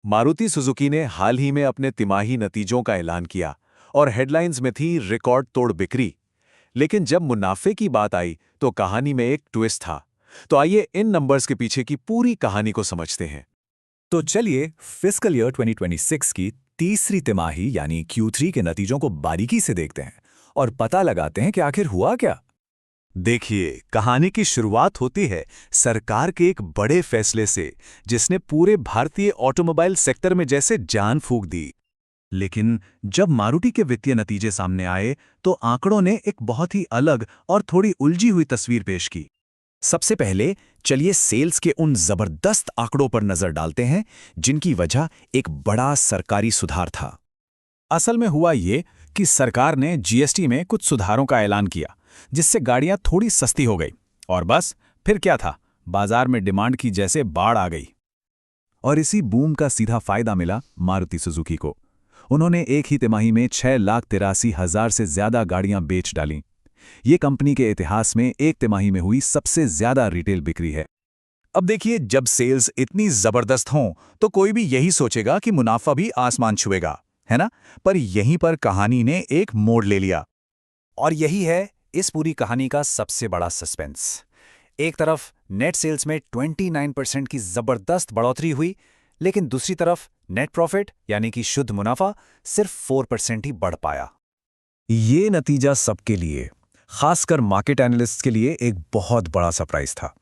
Maruti Suzuki ने हाल ही में अपने तिमाही नतीजों का ऐलान किया और हेडलाइंस में थी रिकॉर्ड तोड़ बिक्री। लेकिन जब मुनाफे की बात आई तो कहानी में एक ट्विस्ट था। तो आइए इन नंबर्स के पीछे की पूरी कहानी को समझते हैं। तो चलिए फिस्कल ईयर 2026 की तीसरी तिमाही यानी Q3 के नतीजों को बारीकी से देखते हैं और पता लगाते हैं कि आखिर हुआ क्या। देखिए, कहानी की शुरुआत होती है सरकार के एक बड़े फैसले से, जिसने पूरे भारतीय ऑटोमोबाइल सेक्टर में जैसे जान फूंक दी। लेकिन जब मारुति के वित्तीय नतीजे सामने आए तो आंकड़ों ने एक बहुत ही अलग और थोड़ी उलझी हुई तस्वीर पेश की। सबसे पहले चलिए सेल्स के उन जबरदस्त आंकड़ों पर नजर डालते हैं जिनकी वजह एक बड़ा सरकारी सुधार था। असल में हुआ ये कि सरकार ने जीएसटी में कुछ सुधारों का ऐलान किया, जिससे गाड़ियां थोड़ी सस्ती हो गई और बस फिर क्या था, बाजार में डिमांड की जैसे बाढ़ आ गई। और इसी बूम का सीधा फायदा मिला मारुति सुजुकी को। उन्होंने एक ही तिमाही में 6,83,000 से ज्यादा गाड़ियां बेच डालीं। ये कंपनी के इतिहास में एक तिमाही में हुई सबसे ज्यादा रिटेल बिक्री है। अब देखिए, जब सेल्स इतनी जबरदस्त हों तो कोई भी यही सोचेगा कि मुनाफा भी आसमान छुएगा, है ना? पर यहीं पर कहानी ने एक मोड़ ले लिया। और यही है इस पूरी कहानी का सबसे बड़ा सस्पेंस। एक तरफ नेट सेल्स में 29% की जबरदस्त बढ़ोतरी हुई, लेकिन दूसरी तरफ नेट प्रॉफिट यानी कि शुद्ध मुनाफा सिर्फ 4% ही बढ़ पाया। ये नतीजा सबके लिए, खासकर मार्केट एनालिस्ट्स के लिए एक बहुत बड़ा सरप्राइज था।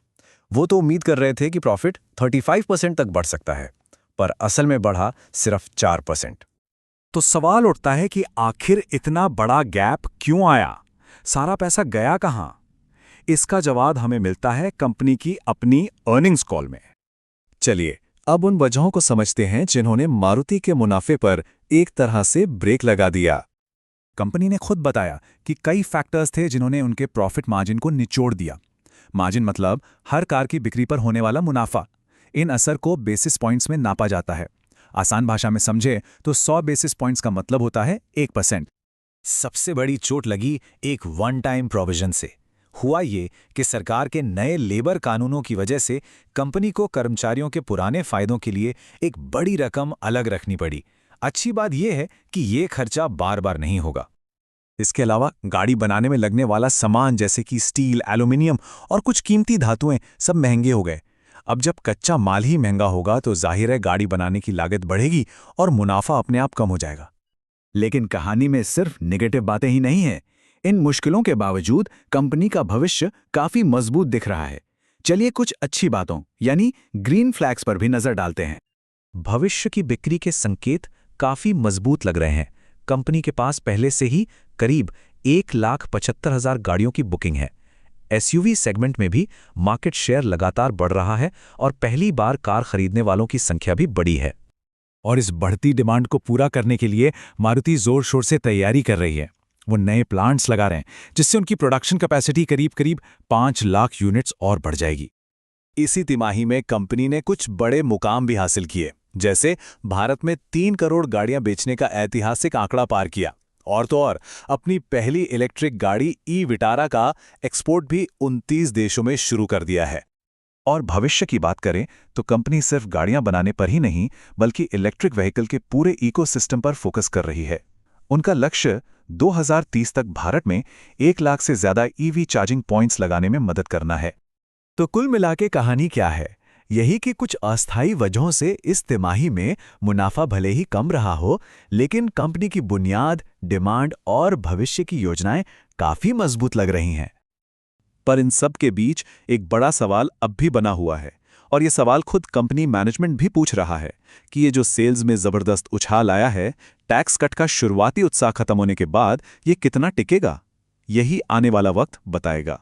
वो तो उम्मीद कर रहे थे कि प्रॉफिट 35% तक बढ़ सकता है, पर असल में बढ़ा सिर्फ 4%। तो सवाल उठता है कि आखिर इतना बड़ा गैप क्यों आया? सारा पैसा गया कहां? इसका जवाब हमें मिलता है कंपनी की अपनी अर्निंग्स कॉल में। चलिए अब उन वजहों को समझते हैं जिन्होंने मारुति के मुनाफे पर एक तरह से ब्रेक लगा दिया। कंपनी ने खुद बताया कि कई फैक्टर्स थे जिन्होंने उनके प्रॉफिट मार्जिन को निचोड़ दिया। मार्जिन मतलब हर कार की बिक्री पर होने वाला मुनाफा। इन असर को बेसिस पॉइंट्स में नापा जाता है। आसान भाषा में समझे तो 100 बेसिस पॉइंट्स का मतलब होता है 1%। सबसे बड़ी चोट लगी एक वन टाइम प्रोविजन से। हुआ ये कि सरकार के नए लेबर कानूनों की वजह से कंपनी को कर्मचारियों के पुराने फायदों के लिए एक बड़ी रकम अलग रखनी पड़ी। अच्छी बात यह है कि ये खर्चा बार बार नहीं होगा। इसके अलावा गाड़ी बनाने में लगने वाला सामान जैसे कि स्टील, एल्यूमिनियम और कुछ कीमती धातुएं सब महंगे हो गए। अब जब कच्चा माल ही महंगा होगा तो जाहिर है गाड़ी बनाने की लागत बढ़ेगी और मुनाफा अपने आप कम हो जाएगा। लेकिन कहानी में सिर्फ नेगेटिव बातें ही नहीं हैं। इन मुश्किलों के बावजूद कंपनी का भविष्य काफी मजबूत दिख रहा है। चलिए कुछ अच्छी बातों यानी ग्रीन फ्लैग्स पर भी नजर डालते हैं। भविष्य की बिक्री के संकेत काफी मजबूत लग रहे हैं। कंपनी के पास पहले से ही करीब 1,75,000 गाड़ियों की बुकिंग है। एसयूवी सेगमेंट में भी मार्केट शेयर लगातार बढ़ रहा है और पहली बार कार खरीदने वालों की संख्या भी बढ़ी है। और इस बढ़ती डिमांड को पूरा करने के लिए मारुति जोर शोर से तैयारी कर रही है। वो नए प्लांट्स लगा रहे हैं जिससे उनकी प्रोडक्शन कैपेसिटी करीब 5 लाख यूनिट्स और बढ़ जाएगी। इसी तिमाही में कंपनी ने कुछ बड़े मुकाम भी हासिल किए, जैसे भारत में 3 करोड़ गाड़ियां बेचने का ऐतिहासिक आंकड़ा पार किया और तो और अपनी पहली इलेक्ट्रिक गाड़ी ई विटारा का एक्सपोर्ट भी 29 देशों में शुरू कर दिया है। और भविष्य की बात करें तो कंपनी सिर्फ गाड़ियां बनाने पर ही नहीं बल्कि इलेक्ट्रिक व्हीकल के पूरे इकोसिस्टम पर फोकस कर रही है। उनका लक्ष्य 2030 तक भारत में 1 लाख से ज्यादा ईवी चार्जिंग पॉइंट्स लगाने में मदद करना है। तो कुल मिलाके कहानी क्या है? यही कि कुछ अस्थायी वजहों से इस तिमाही में मुनाफा भले ही कम रहा हो, लेकिन कंपनी की बुनियाद, डिमांड और भविष्य की योजनाएं काफी मजबूत लग रही हैं। पर इन सब के बीच एक बड़ा सवाल अब भी बना हुआ है और ये सवाल खुद कंपनी मैनेजमेंट भी पूछ रहा है कि ये जो सेल्स में जबरदस्त उछाल आया है, टैक्स कट का शुरुआती उत्साह खत्म होने के बाद ये कितना टिकेगा? यही आने वाला वक्त बताएगा।